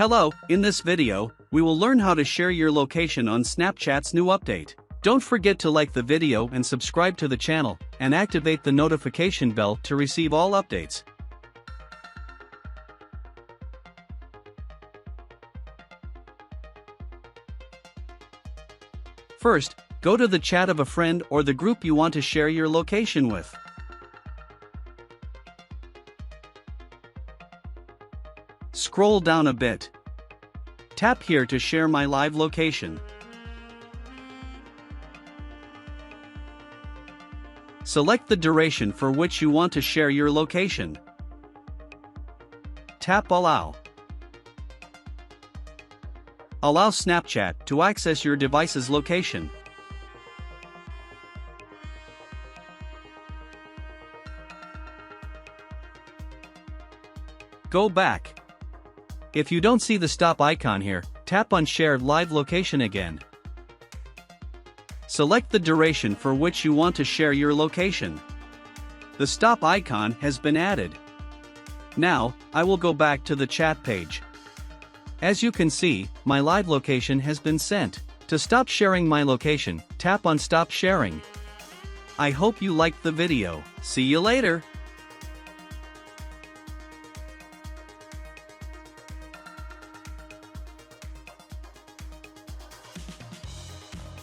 Hello, in this video, we will learn how to share your location on Snapchat's new update. Don't forget to like the video and subscribe to the channel, and activate the notification bell to receive all updates. First, go to the chat of a friend or the group you want to share your location with. Scroll down a bit. Tap here to share my live location. Select the duration for which you want to share your location. Tap Allow. Allow Snapchat to access your device's location. Go back. If you don't see the stop icon here, tap on Shared Live Location again. Select the duration for which you want to share your location. The stop icon has been added. Now, I will go back to the chat page. As you can see, my live location has been sent. To stop sharing my location, tap on Stop Sharing. I hope you liked the video. See you later!